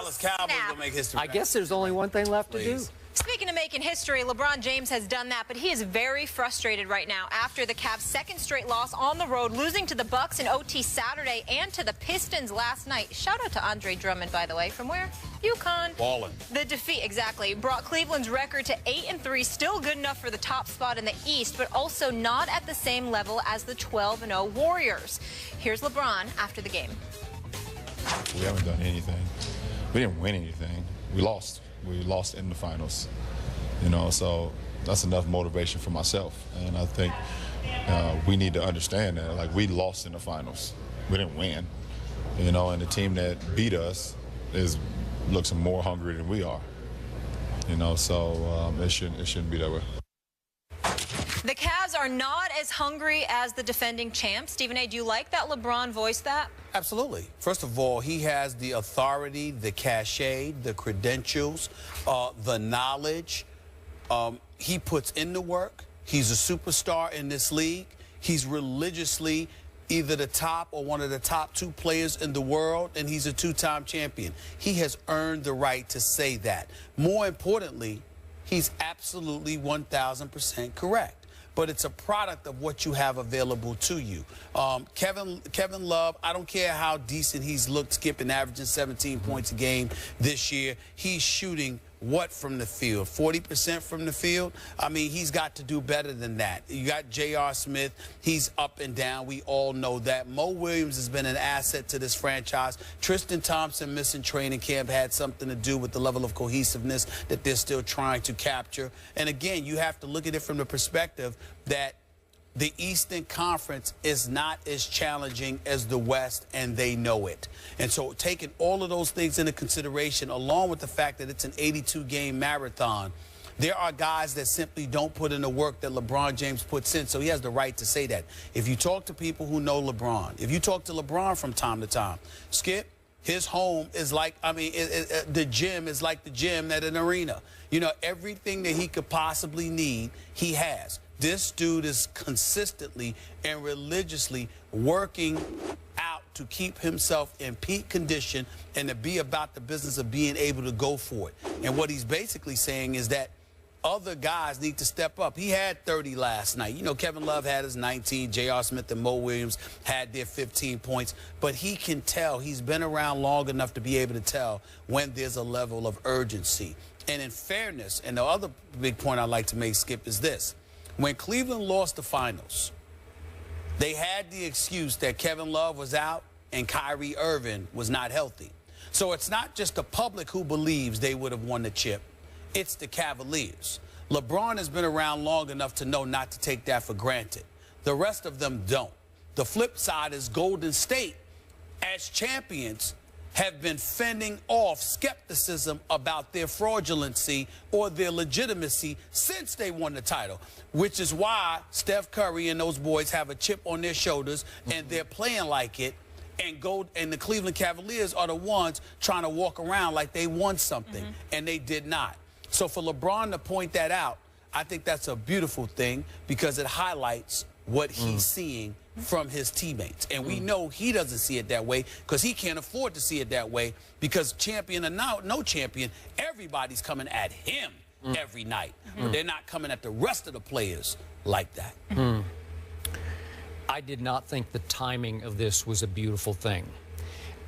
Dallas Cowboys will make history. I guess there's only one thing left to do. Speaking of making history, LeBron James has done that, but he is very frustrated right now after the Cavs' second straight loss on the road, losing to the Bucks in OT Saturday and to the Pistons last night. Shout out to Andre Drummond, by the way. From where? UConn. Ballin'. The defeat, exactly, brought Cleveland's record to 8-3, still good enough for the top spot in the East, but also not at the same level as the 12-0 Warriors. Here's LeBron after the game. We haven't done anything. We didn't win anything. We lost. We lost in the finals, you know, so that's enough motivation for myself. And I think we need to understand that, like, we lost in the finals. We didn't win, you know, and the team that beat us looks more hungry than we are, you know, so it shouldn't be that way. The Cavs are not as hungry as the defending champs. Stephen A., do you like that LeBron voiced that? Absolutely. First of all, he has the authority, the cachet, the credentials, the knowledge. He puts in the work. He's a superstar in this league. He's religiously either the top or one of the top 2 players in the world, and he's a 2-time champion. He has earned the right to say that. More importantly, he's absolutely 1,000% correct. But it's a product of what you have available to you. Kevin Love, I don't care how decent he's looked, skipping, averaging 17 points a game this year. He's shooting what from the field? 40% from the field? I mean, he's got to do better than that. You got J.R. Smith. He's up and down. We all know that. Mo Williams has been an asset to this franchise. Tristan Thompson missing training camp had something to do with the level of cohesiveness that they're still trying to capture. And again, you have to look at it from the perspective that the Eastern Conference is not as challenging as the West, and they know it. And so taking all of those things into consideration, along with the fact that it's an 82-game marathon, there are guys that simply don't put in the work that LeBron James puts in, so he has the right to say that. If you talk to people who know LeBron, if you talk to LeBron from time to time, Skip, his home is like, I mean, the gym is like the gym at an arena. You know, everything that he could possibly need, he has. This dude is consistently and religiously working out to keep himself in peak condition and to be about the business of being able to go for it. And what he's basically saying is that other guys need to step up. He had 30 last night. You know, Kevin Love had his 19. J.R. Smith and Mo Williams had their 15 points. But he can tell. He's been around long enough to be able to tell when there's a level of urgency. And in fairness, and the other big point I'd like to make, Skip, is this. When Cleveland lost the finals, they had the excuse that Kevin Love was out and Kyrie Irving was not healthy. So it's not just the public who believes they would have won the chip. It's the Cavaliers. LeBron has been around long enough to know not to take that for granted. The rest of them don't. The flip side is Golden State, as champions, have been fending off skepticism about their fraudulency or their legitimacy since they won the title, which is why Steph Curry and those boys have a chip on their shoulders and they're playing like it, and the Cleveland Cavaliers are the ones trying to walk around like they won something, and they did not. So for LeBron to point that out, I think that's a beautiful thing because it highlights what he's seeing from his teammates. And we know he doesn't see it that way because he can't afford to see it that way because champion or no champion, everybody's coming at him every night. But they're not coming at the rest of the players like that. I did not think the timing of this was a beautiful thing.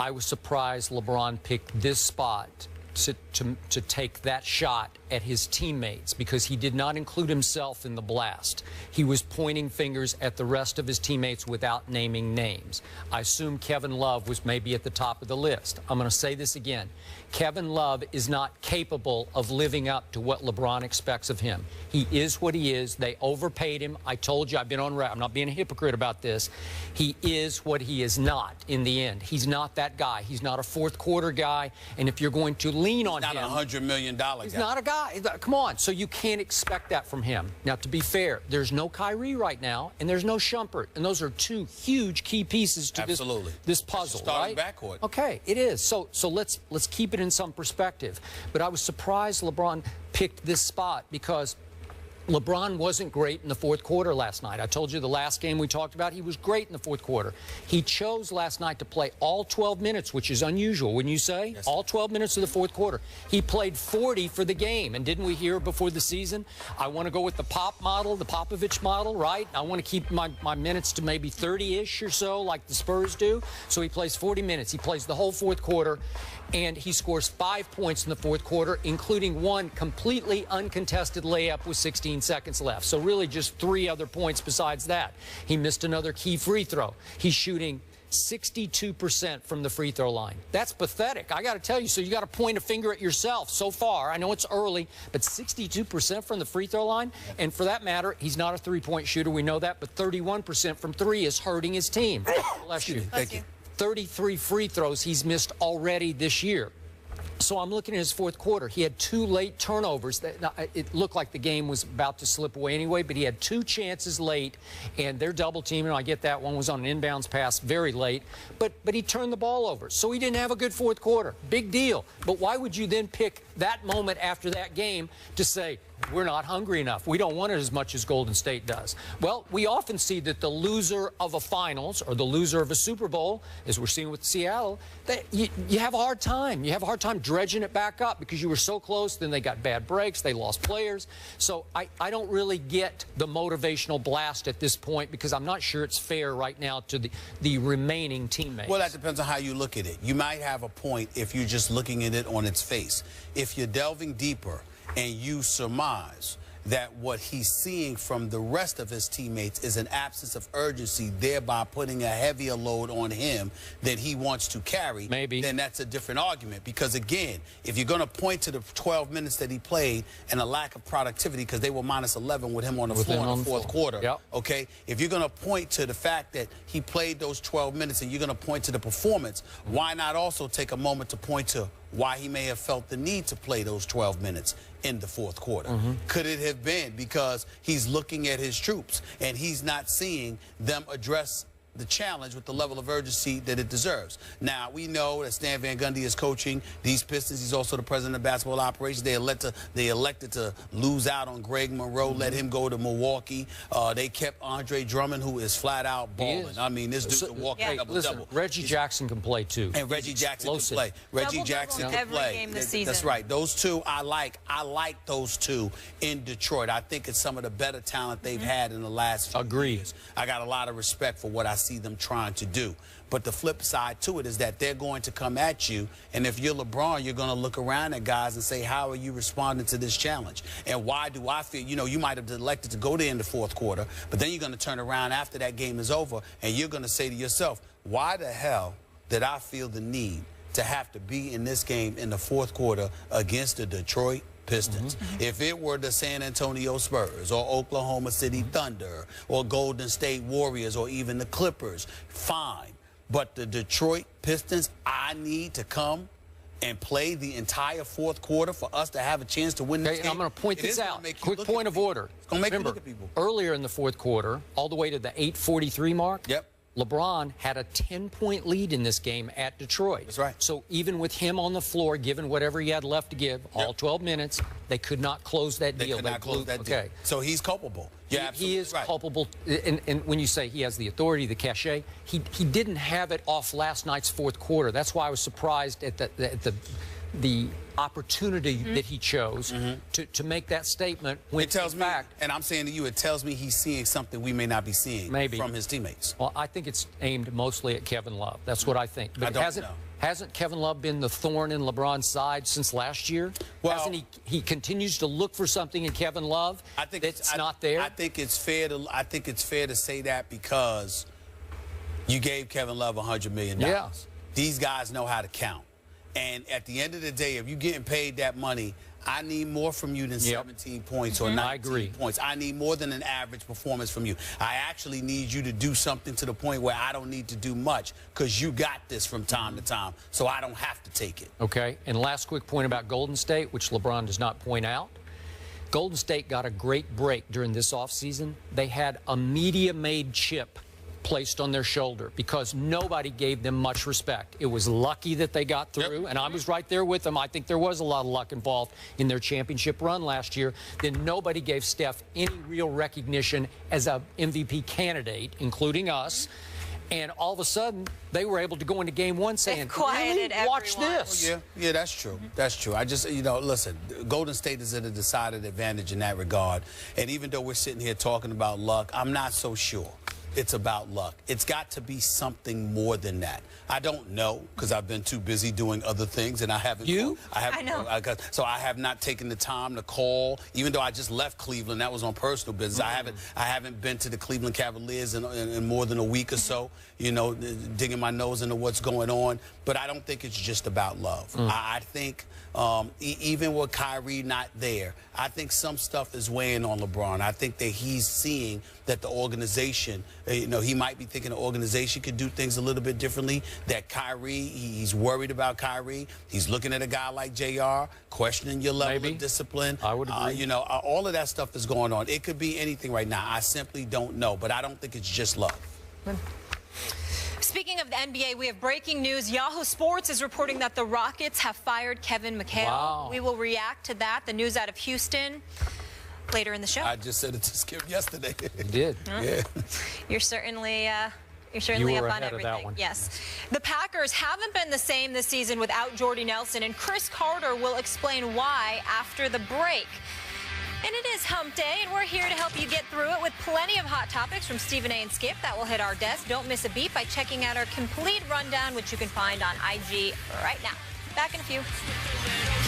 I was surprised LeBron picked this spot to take that shot at his teammates because he did not include himself in the blast. He was pointing fingers at the rest of his teammates without naming names. I assume Kevin Love was maybe at the top of the list. I'm going to say this again. Kevin Love is not capable of living up to what LeBron expects of him. He is what he is. They overpaid him. I told you, I've been on record. I'm not being a hypocrite about this. He is what he is not in the end. He's not that guy. He's not a fourth quarter guy. And if you're going to lean on him, not a $100 million guy. He's not a guy. Come on. So you can't expect that from him. Now, to be fair, there's no Kyrie right now, and there's no Shumpert. And those are two huge key pieces to this puzzle, right? Backcourt. Okay, it is. So let's keep it in some perspective. But I was surprised LeBron picked this spot because LeBron wasn't great in the fourth quarter last night. I told you the last game we talked about, he was great in the fourth quarter. He chose last night to play all 12 minutes, which is unusual, wouldn't you say? Yes. All 12 minutes of the fourth quarter. He played 40 for the game. And didn't we hear before the season, I want to go with the Pop model, the Popovich model, right? I want to keep my minutes to maybe 30-ish or so, like the Spurs do. So he plays 40 minutes. He plays the whole fourth quarter, and he scores 5 points in the fourth quarter, including one completely uncontested layup with 16 seconds left. So really just 3 other points besides that. He missed another key free throw. He's shooting 62% from the free throw line. That's pathetic. I got to tell you, so you got to point a finger at yourself so far. I know it's early, but 62% from the free throw line. And for that matter, he's not a three-point shooter. We know that, but 31% from 3 is hurting his team. Bless you. Thank you. 33 free throws he's missed already this year. So I'm looking at his fourth quarter. He had 2 late turnovers. It looked like the game was about to slip away anyway, but he had 2 chances late, and they're double teaming. I get that. One was on an inbounds pass very late, but he turned the ball over. So he didn't have a good fourth quarter. Big deal. But why would you then pick that moment after that game to say, we're not hungry enough, we don't want it as much as Golden State does? Well, we often see that the loser of a finals or the loser of a Super Bowl, as we're seeing with Seattle, you have a hard time. You have a hard time dredging it back up because you were so close, then they got bad breaks, they lost players. So I don't really get the motivational blast at this point because I'm not sure it's fair right now to the remaining teammates. Well, that depends on how you look at it. You might have a point if you're just looking at it on its face. If you're delving deeper and you surmise that what he's seeing from the rest of his teammates is an absence of urgency, thereby putting a heavier load on him than he wants to carry, maybe, then that's a different argument. Because, again, if you're going to point to the 12 minutes that he played and a lack of productivity because they were minus 11 with him on the floor in the fourth quarter, yep. Okay, if you're going to point to the fact that he played those 12 minutes and you're going to point to the performance, why not also take a moment to point to why he may have felt the need to play those 12 minutes in the fourth quarter? Could it have been because he's looking at his troops and he's not seeing them address the challenge with the level of urgency that it deserves? Now, we know that Stan Van Gundy is coaching these Pistons. He's also the president of basketball operations. They elected to lose out on Greg Monroe, let him go to Milwaukee. They kept Andre Drummond, who is flat out balling. I mean, this dude can walk double-double. Reggie Jackson can play, too. And Reggie Jackson can play. Reggie Jackson can play. Game this season. That's right. Those two, I like those two in Detroit. I think it's some of the better talent they've had in the last few years. I got a lot of respect for what I see them trying to do. But the flip side to it is that they're going to come at you, and if you're LeBron, you're going to look around at guys and say, how are you responding to this challenge? And why do I feel, you might have elected to go there in the fourth quarter, but then you're going to turn around after that game is over, and you're going to say to yourself, why the hell did I feel the need to have to be in this game in the fourth quarter against the Detroit Pistons? If it were the San Antonio Spurs or Oklahoma City Thunder or Golden State Warriors or even the Clippers, fine. But the Detroit Pistons, I need to come and play the entire fourth quarter for us to have a chance to win this game. I'm going to point this out. Quick point of order. It's going to make you look at people. Earlier in the fourth quarter, all the way to the 8:43 mark, LeBron had a 10-point lead in this game at Detroit. That's right. So even with him on the floor, given whatever he had left to give, all 12 minutes, they could not close that deal. They could not close that deal. So he's culpable. Yeah, he is culpable. And when you say he has the authority, the cachet, he didn't have it off last night's fourth quarter. That's why I was surprised at the opportunity that he chose to make that statement. When it tells me, and I'm saying to you, it tells me he's seeing something we may not be seeing from his teammates. Well, I think it's aimed mostly at Kevin Love. That's what I think. But hasn't Kevin Love been the thorn in LeBron's side since last year? Well, hasn't he continues to look for something in Kevin Love that's not there? I think it's fair to say that because you gave Kevin Love $100 million. Yeah. These guys know how to count. And at the end of the day, if you're getting paid that money, I need more from you than 17 points or 19 points. I need more than an average performance from you. I actually need you to do something to the point where I don't need to do much because you got this from time to time, so I don't have to take it. Okay, and last quick point about Golden State, which LeBron does not point out. Golden State got a great break during this offseason. They had a media-made chip placed on their shoulder because nobody gave them much respect. It was lucky that they got through, and I was right there with them. I think there was a lot of luck involved in their championship run last year. Then nobody gave Steph any real recognition as a MVP candidate, including us. And all of a sudden, they were able to go into game one saying, quieted really? Watch everyone. this. Yeah, that's true. That's true. I just, listen, Golden State is at a decided advantage in that regard. And even though we're sitting here talking about luck, I'm not so sure it's about luck. It's got to be something more than that. I don't know because I've been too busy doing other things, and I haven't. I know. So I have not taken the time to call. Even though I just left Cleveland, that was on personal business. I haven't been to the Cleveland Cavaliers in more than a week or so. Digging my nose into what's going on. But I don't think it's just about love. I think even with Kyrie not there, I think some stuff is weighing on LeBron. I think that he's seeing that the organization, he might be thinking the organization could do things a little bit differently. That Kyrie, he's worried about Kyrie. He's looking at a guy like JR, questioning your level of discipline. I would agree. All of that stuff is going on. It could be anything right now. I simply don't know. But I don't think it's just love. Speaking of the NBA, we have breaking news. Yahoo Sports is reporting that the Rockets have fired Kevin McHale. Wow. We will react to that. The news out of Houston later in the show. I just said it to Skip yesterday. You did. Yeah. You're certainly up on everything. That one. Yes. The Packers haven't been the same this season without Jordy Nelson, and Chris Carter will explain why after the break. And it is hump day, and we're here to help you get through it with plenty of hot topics from Stephen A. and Skip that will hit our desk. Don't miss a beat by checking out our complete rundown, which you can find on IG right now. Back in a few.